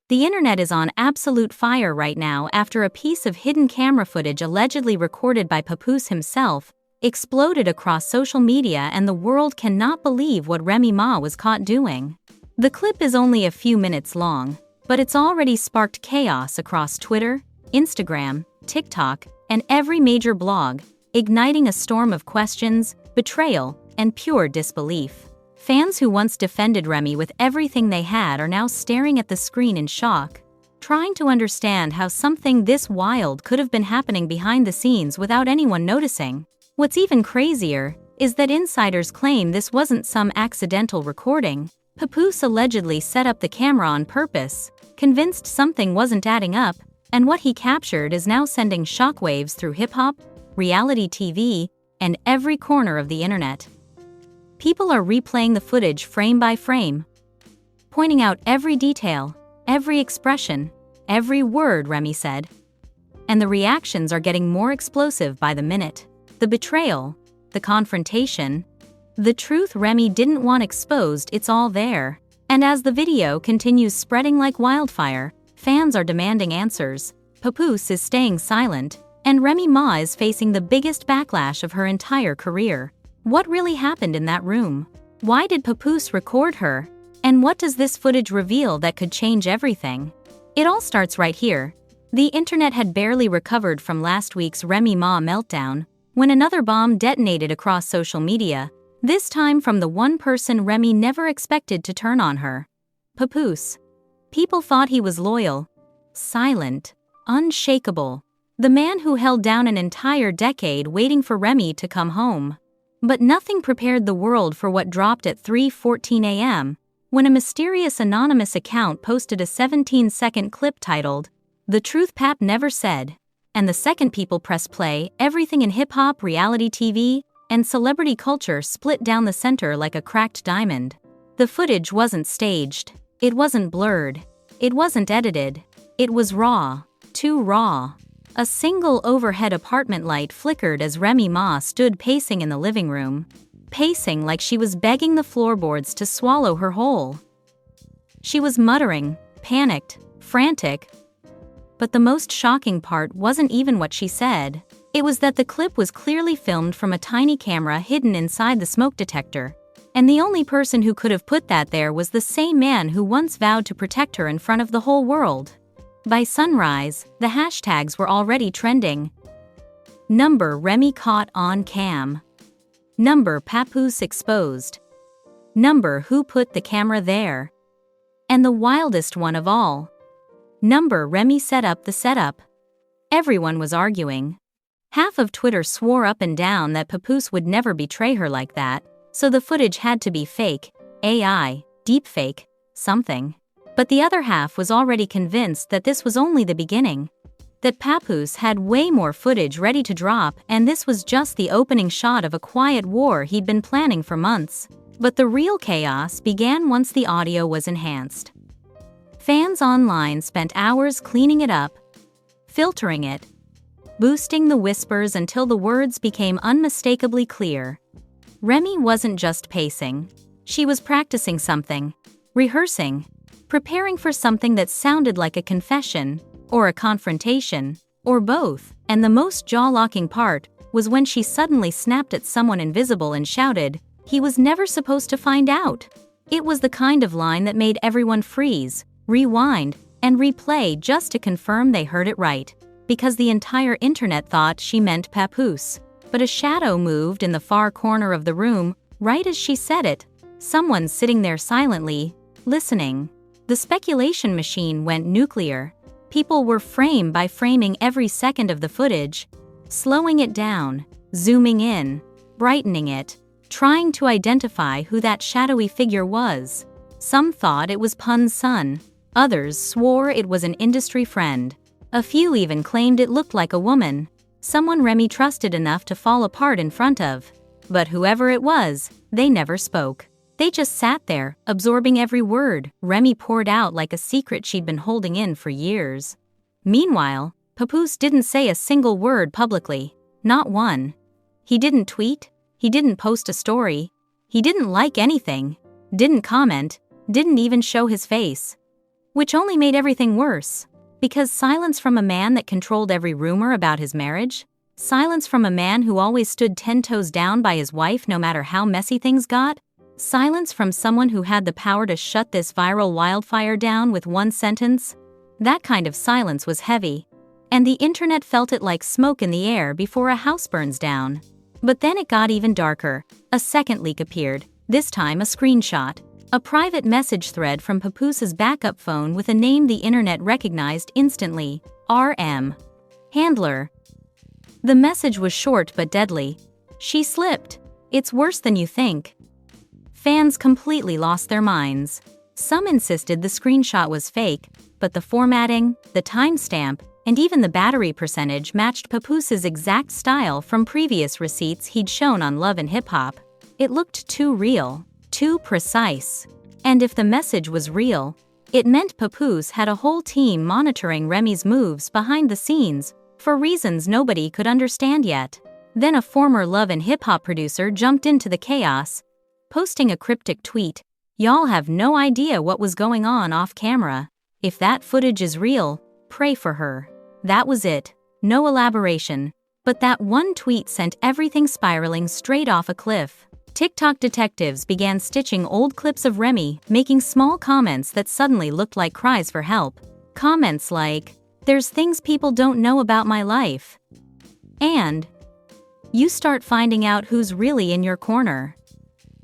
The internet is on absolute fire right now after a piece of hidden camera footage allegedly recorded by Papoose himself exploded across social media, and the world cannot believe what Remy Ma was caught doing. The clip is only a few minutes long, but it's already sparked chaos across Twitter, Instagram, TikTok, and every major blog, igniting a storm of questions, betrayal, and pure disbelief. Fans who once defended Remy with everything they had are now staring at the screen in shock, trying to understand how something this wild could have been happening behind the scenes without anyone noticing. What's even crazier is that insiders claim this wasn't some accidental recording. Papoose allegedly set up the camera on purpose, convinced something wasn't adding up, and what he captured is now sending shockwaves through hip-hop, reality TV, and every corner of the internet. People are replaying the footage frame by frame, pointing out every detail, every expression, every word Remy said. And the reactions are getting more explosive by the minute. The betrayal, the confrontation, the truth Remy didn't want exposed, it's all there. And as the video continues spreading like wildfire, fans are demanding answers. Papoose is staying silent, and Remy Ma is facing the biggest backlash of her entire career. What really happened in that room? Why did Papoose record her? And what does this footage reveal that could change everything? It all starts right here. The internet had barely recovered from last week's Remy Ma meltdown when another bomb detonated across social media, this time from the one person Remy never expected to turn on her: Papoose. People thought he was loyal, silent, unshakable, the man who held down an entire decade waiting for Remy to come home. But nothing prepared the world for what dropped at 3:14 a.m. when a mysterious anonymous account posted a 17-second clip titled, "The Truth Pap Never Said." And the second people press play, everything in hip-hop, reality TV, and celebrity culture split down the center like a cracked diamond. The footage wasn't staged. It wasn't blurred. It wasn't edited. It was raw. Too raw. A single overhead apartment light flickered as Remy Ma stood pacing in the living room, pacing like she was begging the floorboards to swallow her whole. She was muttering, panicked, frantic. But the most shocking part wasn't even what she said. It was that the clip was clearly filmed from a tiny camera hidden inside the smoke detector, and the only person who could have put that there was the same man who once vowed to protect her in front of the whole world. By sunrise, the hashtags were already trending. Number Remy caught on cam. Number Papoose exposed. Number who put the camera there. And the wildest one of all. Number Remy set up the setup. Everyone was arguing. Half of Twitter swore up and down that Papoose would never betray her like that, so the footage had to be fake, AI, deepfake, something. But the other half was already convinced that this was only the beginning. That Papoose had way more footage ready to drop, and this was just the opening shot of a quiet war he'd been planning for months. But the real chaos began once the audio was enhanced. Fans online spent hours cleaning it up, filtering it, boosting the whispers until the words became unmistakably clear. Remy wasn't just pacing. She was practicing something, rehearsing, preparing for something that sounded like a confession, or a confrontation, or both. And the most jaw-locking part was when she suddenly snapped at someone invisible and shouted, "He was never supposed to find out." It was the kind of line that made everyone freeze, rewind, and replay just to confirm they heard it right, because the entire internet thought she meant Papoose. But a shadow moved in the far corner of the room, right as she said it. Someone sitting there silently, listening. The speculation machine went nuclear. People were frame by framing every second of the footage, slowing it down, zooming in, brightening it, trying to identify who that shadowy figure was. Some thought it was Pun's son. Others swore it was an industry friend. A few even claimed it looked like a woman, someone Remy trusted enough to fall apart in front of. But whoever it was, they never spoke. They just sat there, absorbing every word Remy poured out like a secret she'd been holding in for years. Meanwhile, Papoose didn't say a single word publicly, not one. He didn't tweet, he didn't post a story, he didn't like anything, didn't comment, didn't even show his face. Which only made everything worse. Because silence from a man that controlled every rumor about his marriage? Silence from a man who always stood 10 toes down by his wife no matter how messy things got? Silence from someone who had the power to shut this viral wildfire down with one sentence? That kind of silence was heavy. And the internet felt it like smoke in the air before a house burns down. But then it got even darker. A second leak appeared, this time a screenshot. A private message thread from Papoose's backup phone with a name the internet recognized instantly, RM. Handler. The message was short but deadly. She slipped. It's worse than you think. Fans completely lost their minds. Some insisted the screenshot was fake, but the formatting, the timestamp, and even the battery percentage matched Papoose's exact style from previous receipts he'd shown on Love and Hip Hop. It looked too real, too precise. And if the message was real, it meant Papoose had a whole team monitoring Remy's moves behind the scenes, for reasons nobody could understand yet. Then a former Love and Hip Hop producer jumped into the chaos, posting a cryptic tweet, "Y'all have no idea what was going on off camera. If that footage is real, pray for her." That was it. No elaboration. But that one tweet sent everything spiraling straight off a cliff. TikTok detectives began stitching old clips of Remy, making small comments that suddenly looked like cries for help. Comments like, "There's things people don't know about my life." And, "You start finding out who's really in your corner."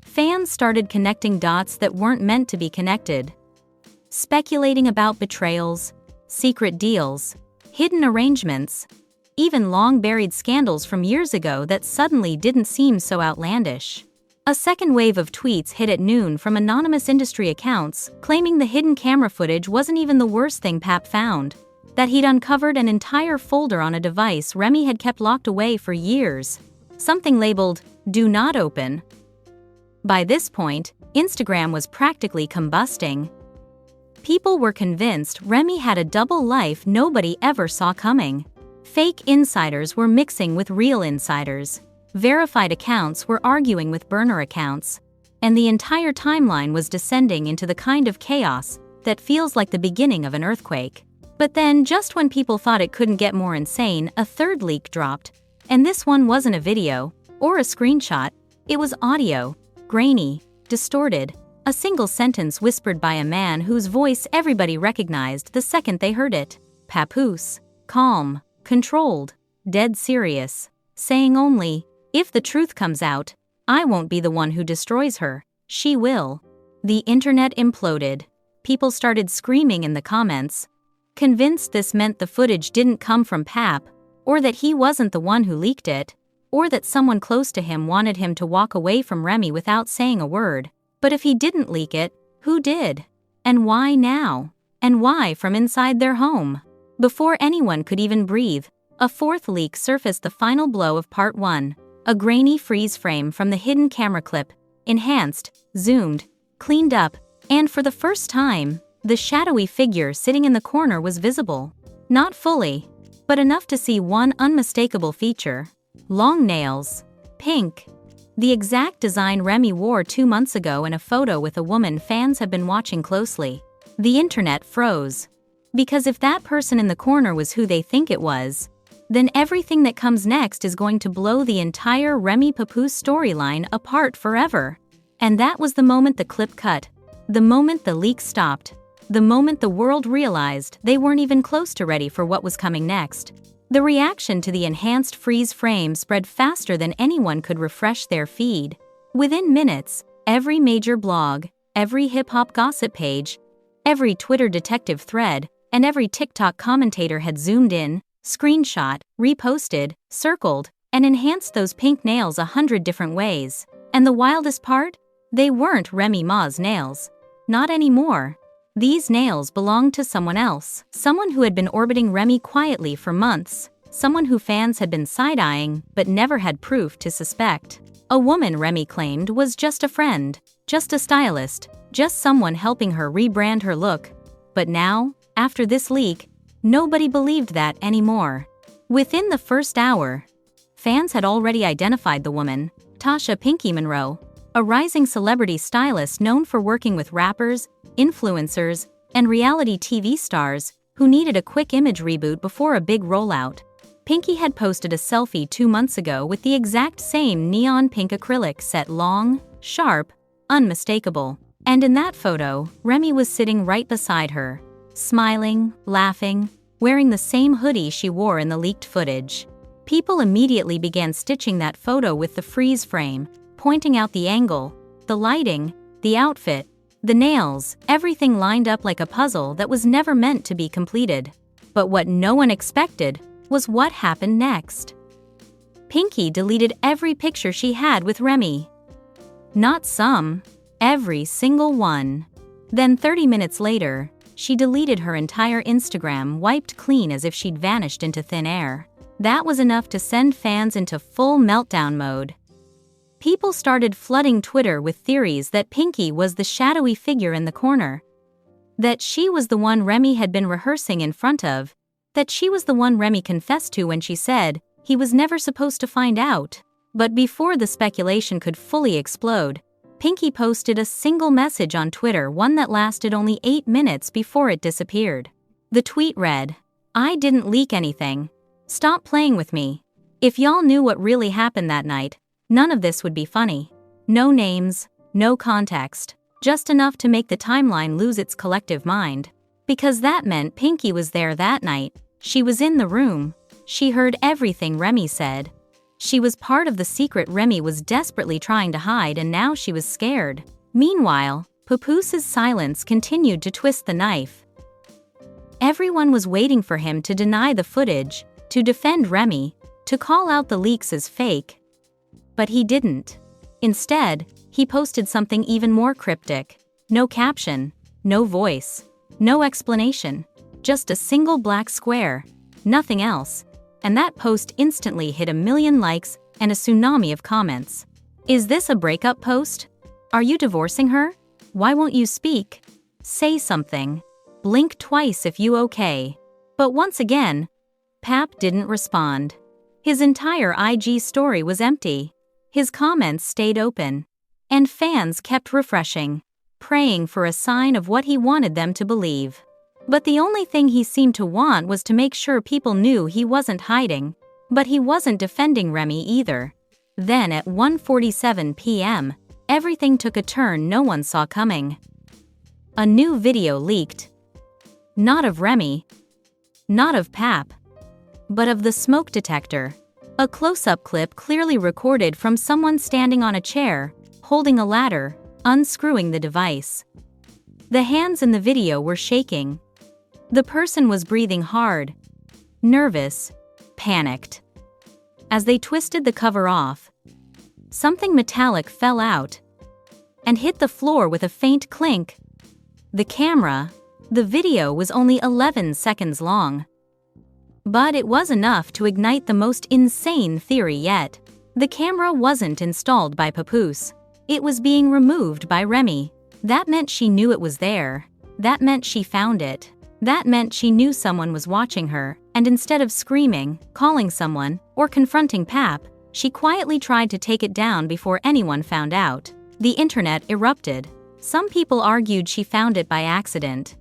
Fans started connecting dots that weren't meant to be connected. Speculating about betrayals, secret deals, hidden arrangements, even long-buried scandals from years ago that suddenly didn't seem so outlandish. A second wave of tweets hit at noon from anonymous industry accounts, claiming the hidden camera footage wasn't even the worst thing Pap found. That he'd uncovered an entire folder on a device Remy had kept locked away for years. Something labeled, "Do not open." By this point, Instagram was practically combusting. People were convinced Remy had a double life nobody ever saw coming. Fake insiders were mixing with real insiders. Verified accounts were arguing with burner accounts. And the entire timeline was descending into the kind of chaos that feels like the beginning of an earthquake. But then, just when people thought it couldn't get more insane, a third leak dropped. And this one wasn't a video, or a screenshot, it was audio, grainy, distorted, a single sentence whispered by a man whose voice everybody recognized the second they heard it. Papoose. Calm, controlled, dead serious, saying only, "If the truth comes out, I won't be the one who destroys her, she will." The internet imploded. People started screaming in the comments, convinced this meant the footage didn't come from Pap, or that he wasn't the one who leaked it, or that someone close to him wanted him to walk away from Remy without saying a word. But if he didn't leak it, who did? And why now? And why from inside their home? Before anyone could even breathe, a fourth leak surfaced, the final blow of part 1. A grainy freeze frame from the hidden camera clip, enhanced, zoomed, cleaned up, and for the first time, the shadowy figure sitting in the corner was visible. Not fully, but enough to see one unmistakable feature. Long nails. Pink. The exact design Remy wore 2 months ago in a photo with a woman fans have been watching closely. The internet froze. Because if that person in the corner was who they think it was, then everything that comes next is going to blow the entire Remy Papoose storyline apart forever. And that was the moment the clip cut. The moment the leak stopped. The moment the world realized they weren't even close to ready for what was coming next. The reaction to the enhanced freeze frame spread faster than anyone could refresh their feed. Within minutes, every major blog, every hip-hop gossip page, every Twitter detective thread, and every TikTok commentator had zoomed in, screenshot, reposted, circled, and enhanced those pink nails 100 different ways. And the wildest part? They weren't Remy Ma's nails. Not anymore. These nails belonged to someone else, someone who had been orbiting Remy quietly for months, someone who fans had been side-eyeing but never had proof to suspect. A woman Remy claimed was just a friend, just a stylist, just someone helping her rebrand her look. But now, after this leak, nobody believed that anymore. Within the first hour, fans had already identified the woman, Tasha Pinky Monroe, a rising celebrity stylist known for working with rappers, influencers, and reality TV stars who needed a quick image reboot before a big rollout. Pinky had posted a selfie 2 months ago with the exact same neon pink acrylic set, long, sharp, unmistakable. And in that photo, Remy was sitting right beside her, smiling, laughing, wearing the same hoodie she wore in the leaked footage. People immediately began stitching that photo with the freeze frame, pointing out the angle, the lighting, the outfit, the nails, everything lined up like a puzzle that was never meant to be completed. But what no one expected was what happened next. Pinky deleted every picture she had with Remy. Not some, every single one. Then 30 minutes later, she deleted her entire Instagram, wiped clean as if she'd vanished into thin air. That was enough to send fans into full meltdown mode. People started flooding Twitter with theories that Pinky was the shadowy figure in the corner, that she was the one Remy had been rehearsing in front of, that she was the one Remy confessed to when she said he was never supposed to find out. But before the speculation could fully explode, Pinky posted a single message on Twitter, one that lasted only 8 minutes before it disappeared. The tweet read, "I didn't leak anything. Stop playing with me. If y'all knew what really happened that night, none of this would be funny. No names, no context, just enough to make the timeline lose its collective mind." Because that meant Pinky was there that night. She was in the room. She heard everything Remy said. She was part of the secret Remy was desperately trying to hide, and now she was scared. Meanwhile, Papoose's silence continued to twist the knife. Everyone was waiting for him to deny the footage, to defend Remy, to call out the leaks as fake. But he didn't. Instead, he posted something even more cryptic. No caption, no voice, no explanation. Just a single black square, nothing else. And that post instantly hit 1 million likes and a tsunami of comments. Is this a breakup post? Are you divorcing her? Why won't you speak? Say something. Blink twice if you okay. But once again, Pap didn't respond. His entire IG story was empty. His comments stayed open. And fans kept refreshing, praying for a sign of what he wanted them to believe. But the only thing he seemed to want was to make sure people knew he wasn't hiding. But he wasn't defending Remy either. Then at 1:47 p.m., everything took a turn no one saw coming. A new video leaked. Not of Remy, not of Pap, but of the smoke detector. A close-up clip clearly recorded from someone standing on a chair, holding a ladder, unscrewing the device. The hands in the video were shaking. The person was breathing hard, nervous, panicked. As they twisted the cover off, something metallic fell out and hit the floor with a faint clink. The video was only 11 seconds long. But it was enough to ignite the most insane theory yet. The camera wasn't installed by Papoose. It was being removed by Remy. That meant she knew it was there. That meant she found it. That meant she knew someone was watching her, and instead of screaming, calling someone, or confronting Pap, she quietly tried to take it down before anyone found out. The internet erupted. Some people argued she found it by accident.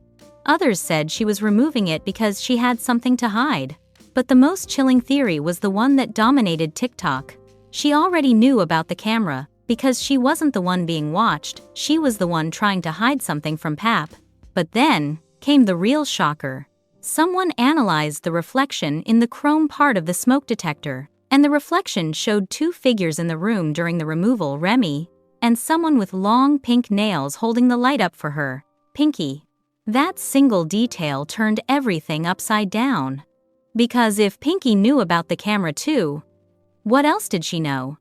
Others said she was removing it because she had something to hide. But the most chilling theory was the one that dominated TikTok. She already knew about the camera, because she wasn't the one being watched, she was the one trying to hide something from Pap. But then came the real shocker. Someone analyzed the reflection in the chrome part of the smoke detector, and the reflection showed 2 figures in the room during the removal: Remy, and someone with long pink nails holding the light up for her, Pinky. That single detail turned everything upside down. Because if Pinky knew about the camera too, what else did she know?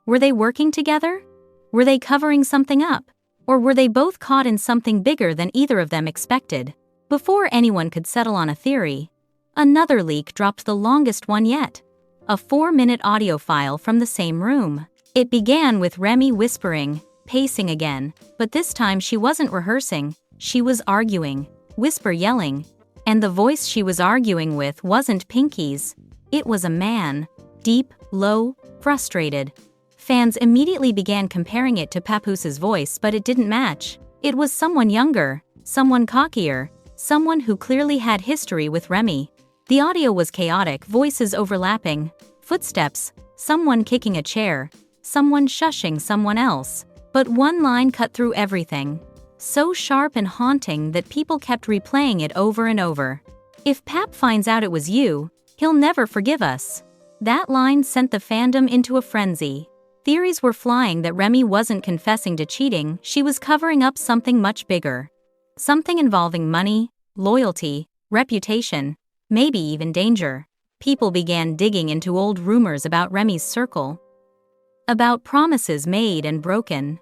Were they working together? Were they covering something up? Or were they both caught in something bigger than either of them expected? Before anyone could settle on a theory, another leak dropped, the longest one yet. A 4-minute audio file from the same room. It began with Remy whispering, pacing again, but this time she wasn't rehearsing, she was arguing, whisper yelling. And the voice she was arguing with wasn't Pinky's. It was a man. Deep, low, frustrated. Fans immediately began comparing it to Papoose's voice, but it didn't match. It was someone younger, someone cockier, someone who clearly had history with Remy. The audio was chaotic, voices overlapping, footsteps, someone kicking a chair, someone shushing someone else. But one line cut through everything. So sharp and haunting that people kept replaying it over and over. "If Pap finds out it was you, he'll never forgive us." That line sent the fandom into a frenzy. Theories were flying that Remy wasn't confessing to cheating, she was covering up something much bigger. Something involving money, loyalty, reputation, maybe even danger. People began digging into old rumors about Remy's circle. About promises made and broken.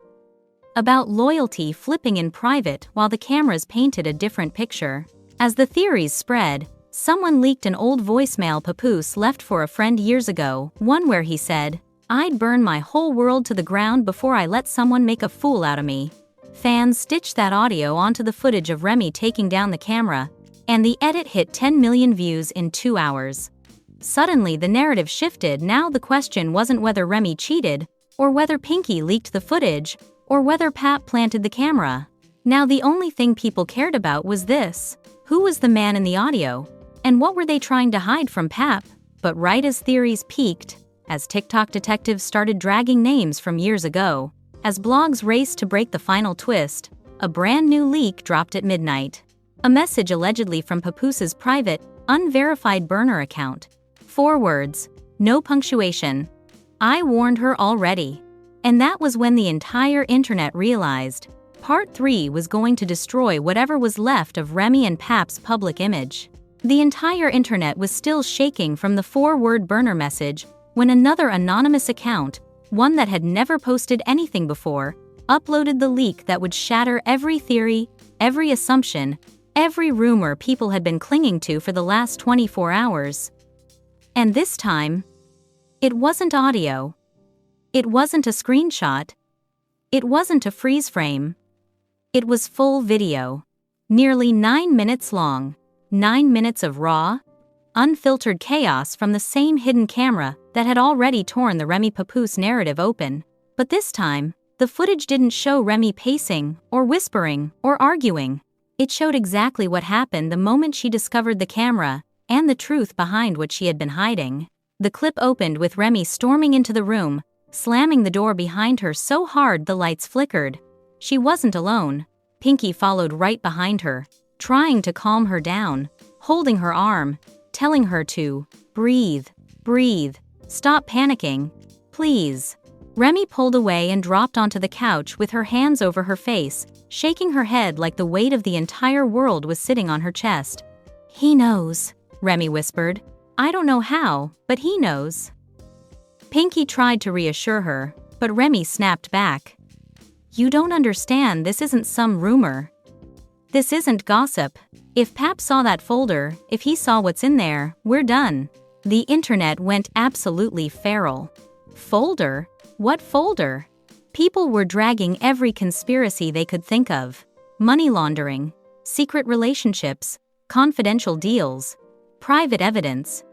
About loyalty flipping in private while the cameras painted a different picture. As the theories spread, someone leaked an old voicemail Papoose left for a friend years ago, one where he said, "I'd burn my whole world to the ground before I let someone make a fool out of me." Fans stitched that audio onto the footage of Remy taking down the camera, and the edit hit 10 million views in 2 hours. Suddenly the narrative shifted. Now the question wasn't whether Remy cheated, or whether Pinky leaked the footage, or whether Pap planted the camera. Now the only thing people cared about was this: who was the man in the audio? And what were they trying to hide from Pap? But right as theories peaked, as TikTok detectives started dragging names from years ago, as blogs raced to break the final twist, a brand new leak dropped at midnight. A message allegedly from Papoose's private, unverified burner account. 4 words, no punctuation. "I warned her already." And that was when the entire internet realized Part 3 was going to destroy whatever was left of Remy and Pap's public image. The entire internet was still shaking from the 4-word burner message when another anonymous account, one that had never posted anything before, uploaded the leak that would shatter every theory, every assumption, every rumor people had been clinging to for the last 24 hours. And this time, it wasn't audio. It wasn't a screenshot. It wasn't a freeze frame. It was full video. Nearly 9 minutes long. 9 minutes of raw, unfiltered chaos from the same hidden camera that had already torn the Remy Papoose narrative open. But this time, the footage didn't show Remy pacing, or whispering, or arguing. It showed exactly what happened the moment she discovered the camera, and the truth behind what she had been hiding. The clip opened with Remy storming into the room, slamming the door behind her so hard the lights flickered. She wasn't alone. Pinky followed right behind her, trying to calm her down, holding her arm, telling her to breathe, breathe, stop panicking, please. Remy pulled away and dropped onto the couch with her hands over her face, shaking her head like the weight of the entire world was sitting on her chest. "He knows," Remy whispered. "I don't know how, but he knows." Pinky tried to reassure her, but Remy snapped back. "You don't understand, this isn't some rumor. This isn't gossip. If Pap saw that folder, if he saw what's in there, we're done." The internet went absolutely feral. Folder? What folder? People were dragging every conspiracy they could think of. Money laundering, secret relationships, confidential deals, private evidence,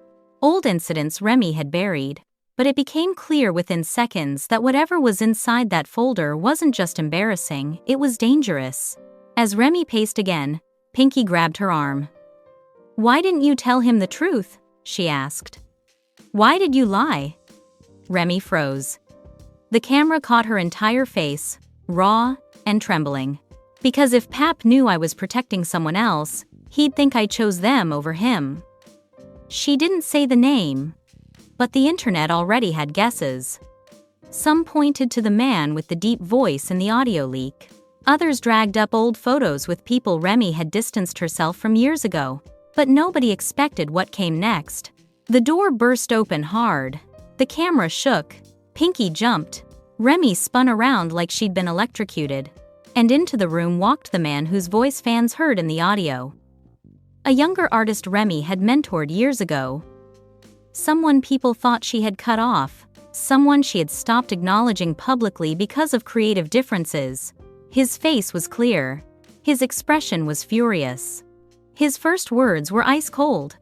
old incidents Remy had buried. But it became clear within seconds that whatever was inside that folder wasn't just embarrassing, it was dangerous. As Remy paced again, Pinky grabbed her arm. "Why didn't you tell him the truth?" she asked. "Why did you lie?" Remy froze. The camera caught her entire face, raw and trembling. "Because if Pap knew I was protecting someone else, he'd think I chose them over him." She didn't say the name, but the internet already had guesses. Some pointed to the man with the deep voice in the audio leak. Others dragged up old photos with people Remy had distanced herself from years ago. But nobody expected what came next. The door burst open hard. The camera shook. Pinky jumped. Remy spun around like she'd been electrocuted. And into the room walked the man whose voice fans heard in the audio. A younger artist Remy had mentored years ago. Someone people thought she had cut off. Someone she had stopped acknowledging publicly because of creative differences. His face was clear. His expression was furious. His first words were ice cold.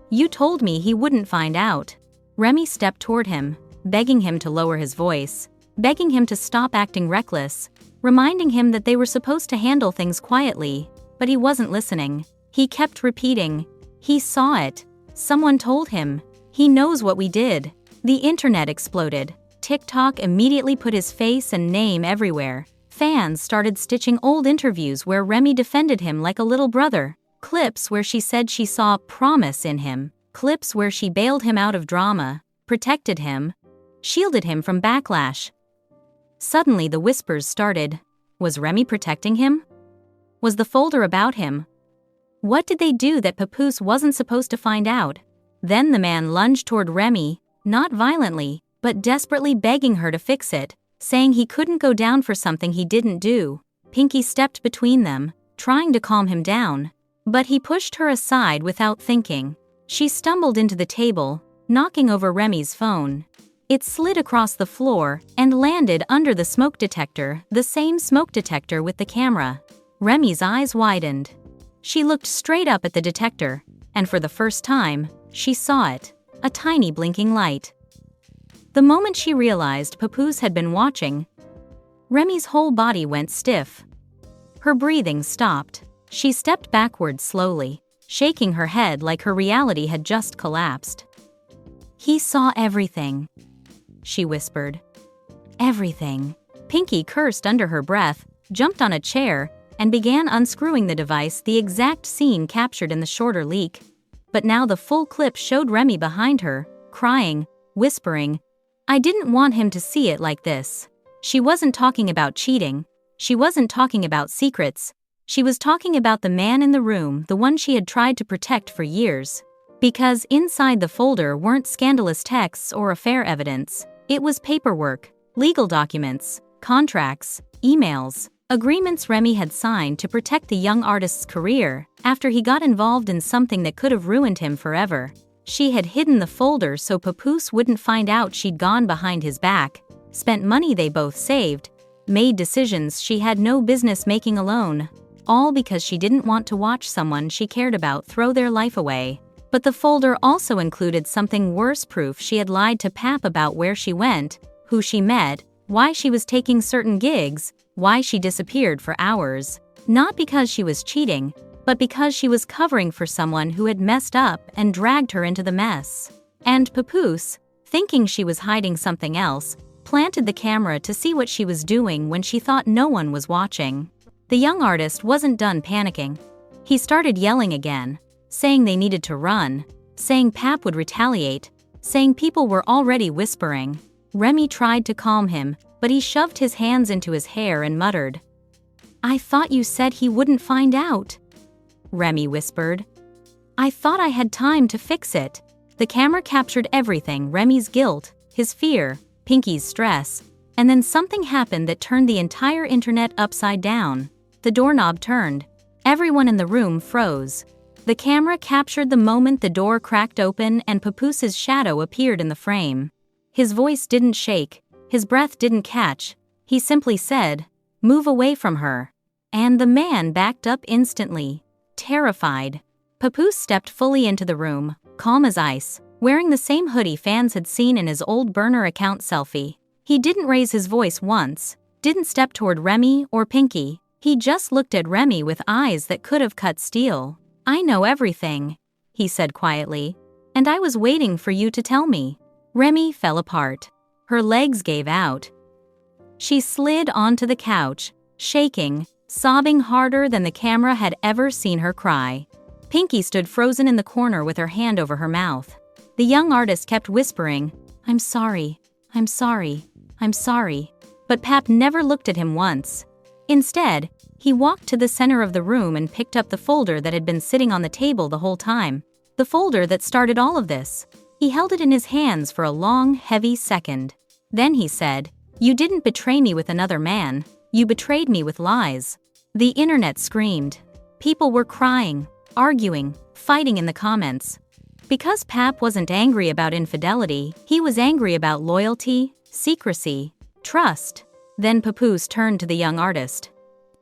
"You told me he wouldn't find out." Remy stepped toward him, begging him to lower his voice, begging him to stop acting reckless, reminding him that they were supposed to handle things quietly, but he wasn't listening. He kept repeating, "He saw it. Someone told him. He knows what we did." The internet exploded. TikTok immediately put his face and name everywhere. Fans started stitching old interviews where Remy defended him like a little brother. Clips where she said she saw promise in him. Clips where she bailed him out of drama, protected him, shielded him from backlash. Suddenly the whispers started. Was Remy protecting him? Was the folder about him? What did they do that Papoose wasn't supposed to find out? Then the man lunged toward Remy, not violently, but desperately begging her to fix it, saying he couldn't go down for something he didn't do. Pinky stepped between them, trying to calm him down, but he pushed her aside without thinking. She stumbled into the table, knocking over Remy's phone. It slid across the floor and landed under the smoke detector, the same smoke detector with the camera. Remy's eyes widened. She looked straight up at the detector, and for the first time, she saw it, a tiny blinking light. The moment she realized Papoose had been watching, Remy's whole body went stiff. Her breathing stopped. She stepped backward slowly, shaking her head like her reality had just collapsed. "He saw everything," she whispered. "Everything." Pinky cursed under her breath, jumped on a chair, and began unscrewing the device, the exact scene captured in the shorter leak. But now the full clip showed Remy behind her, crying, whispering, "I didn't want him to see it like this." She wasn't talking about cheating. She wasn't talking about secrets. She was talking about the man in the room, the one she had tried to protect for years. Because inside the folder weren't scandalous texts or affair evidence. It was paperwork, legal documents, contracts, emails, agreements Remy had signed to protect the young artist's career after he got involved in something that could have ruined him forever. She had hidden the folder so Papoose wouldn't find out she'd gone behind his back, spent money they both saved, made decisions she had no business making alone, all because she didn't want to watch someone she cared about throw their life away. But the folder also included something worse: proof she had lied to Pap about where she went, who she met, why she was taking certain gigs, why she disappeared for hours. Not because she was cheating, but because she was covering for someone who had messed up and dragged her into the mess. And Papoose, thinking she was hiding something else, planted the camera to see what she was doing when she thought no one was watching. The young artist wasn't done panicking. He started yelling again, saying they needed to run, saying Pap would retaliate, saying people were already whispering. Remy tried to calm him, but he shoved his hands into his hair and muttered, "I thought you said he wouldn't find out," Remy whispered. "I thought I had time to fix it." The camera captured everything: Remy's guilt, his fear, Pinky's stress, and then something happened that turned the entire internet upside down. The doorknob turned. Everyone in the room froze. The camera captured the moment the door cracked open and Papoose's shadow appeared in the frame. His voice didn't shake, his breath didn't catch. He simply said, "Move away from her." And the man backed up instantly, terrified. Papoose stepped fully into the room, calm as ice, wearing the same hoodie fans had seen in his old burner account selfie. He didn't raise his voice once, didn't step toward Remy or Pinky. He just looked at Remy with eyes that could have cut steel. "I know everything," he said quietly, "and I was waiting for you to tell me." Remy fell apart. Her legs gave out. She slid onto the couch, shaking, sobbing harder than the camera had ever seen her cry. Pinky stood frozen in the corner with her hand over her mouth. The young artist kept whispering, "I'm sorry, I'm sorry, I'm sorry." But Pap never looked at him once. Instead, he walked to the center of the room and picked up the folder that had been sitting on the table the whole time. The folder that started all of this. He held it in his hands for a long, heavy second. Then he said, "You didn't betray me with another man. You betrayed me with lies." The internet screamed. People were crying, arguing, fighting in the comments. Because Pap wasn't angry about infidelity, he was angry about loyalty, secrecy, trust. Then Papoose turned to the young artist.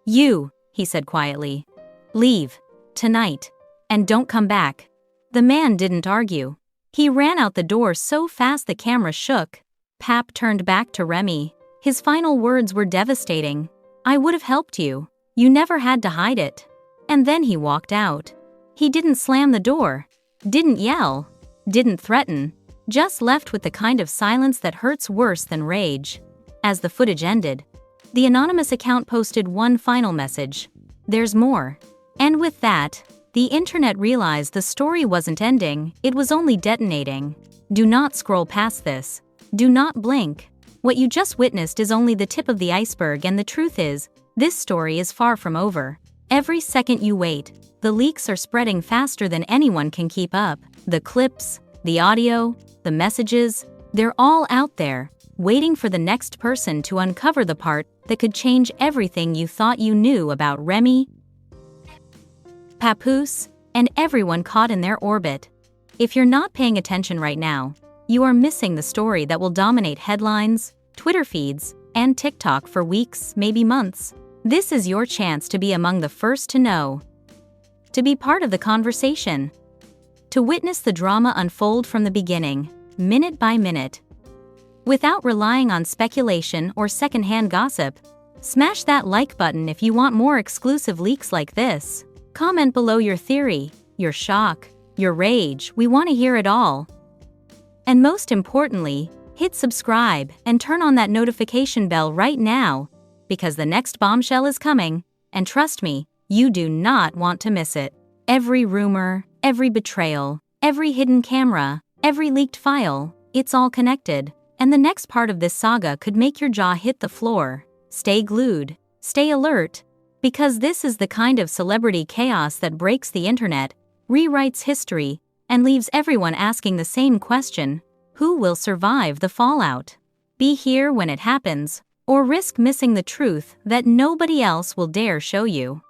"You," he said quietly, "leave, tonight, and don't come back." The man didn't argue. He ran out the door so fast the camera shook. Pap turned back to Remy. His final words were devastating. "I would have helped you. You never had to hide it." And then he walked out. He didn't slam the door, didn't yell, didn't threaten, just left with the kind of silence that hurts worse than rage. As the footage ended, the anonymous account posted one final message: "There's more." And with that, the internet realized the story wasn't ending, it was only detonating. Do not scroll past this. Do not blink. What you just witnessed is only the tip of the iceberg, and the truth is, this story is far from over. Every second you wait, the leaks are spreading faster than anyone can keep up. The clips, the audio, the messages, they're all out there, waiting for the next person to uncover the part that could change everything you thought you knew about Remy, Papoose, and everyone caught in their orbit. If you're not paying attention right now, you are missing the story that will dominate headlines, Twitter feeds, and TikTok for weeks, maybe months. This is your chance to be among the first to know, to be part of the conversation, to witness the drama unfold from the beginning, minute by minute. Without relying on speculation or secondhand gossip, smash that like button if you want more exclusive leaks like this. Comment below your theory, your shock, your rage, we want to hear it all. And most importantly, hit subscribe and turn on that notification bell right now, because the next bombshell is coming, and trust me, you do not want to miss it. Every rumor, every betrayal, every hidden camera, every leaked file, it's all connected. And the next part of this saga could make your jaw hit the floor. Stay glued, stay alert, because this is the kind of celebrity chaos that breaks the internet, rewrites history, and leaves everyone asking the same question: who will survive the fallout? Be here when it happens, or risk missing the truth that nobody else will dare show you.